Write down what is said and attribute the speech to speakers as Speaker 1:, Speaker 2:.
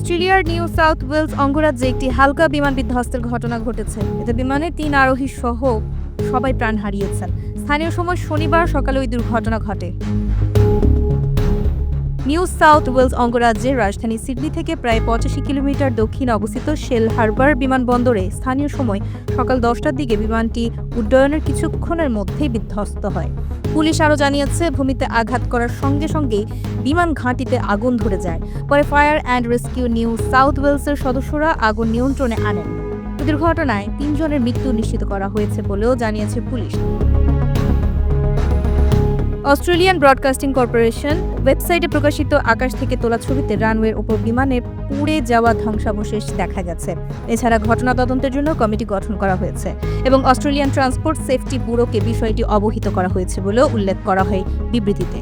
Speaker 1: অস্ট্রেলিয়ার new south Wales অঙ্গরাজ্যে একটি হালকা বিমান বিধ্বস্তের ঘটনা ঘটেছে। এতে বিমানে 3 আরোহী সহ সবাই প্রাণ হারিয়েছেন। স্থানীয় সময় শনিবার সকালে ওই দুর্ঘটনা ঘটে। নিউ সাউথ ওয়েলস অঙ্গরাজ্যের রাজধানী সিডনি থেকে প্রায় 85 কিলোমিটার দক্ষিণে অবস্থিত শেল হারবার বিমানবন্দরে স্থানীয় সময় সকাল 10টার দিকে বিমানটি উড্ডয়নের কিছুক্ষণের মধ্যেই বিধ্বস্ত হয়। পুলিশ আরও জানিয়েছে, ভূমিতে আঘাত করার সঙ্গে সঙ্গেই বিমান ঘাঁটিতে আগুন ধরে যায়। পরে fire and rescue new south ওয়েলসের সদস্যরা আগুন নিয়ন্ত্রণে আনেন। দুর্ঘটনায় 3 জনের মৃত্যু নিশ্চিত করা হয়েছে বলেও জানিয়েছে পুলিশ। অস্ট্রেলিয়ান ব্রডকাস্টিং কর্পোরেশন ওয়েবসাইটে প্রকাশিত আকাশ থেকে তোলা ছবিতে রানওয়ের ওপর বিমানে পুড়ে যাওয়া ধ্বংসাবশেষ দেখা গেছে। এছাড়া ঘটনা তদন্তের জন্য কমিটি গঠন করা হয়েছে এবং অস্ট্রেলিয়ান ট্রান্সপোর্ট সেফটি ব্যুরোকে বিষয়টি অবহিত করা হয়েছে বলেও উল্লেখ করা হয় বিবৃতিতে।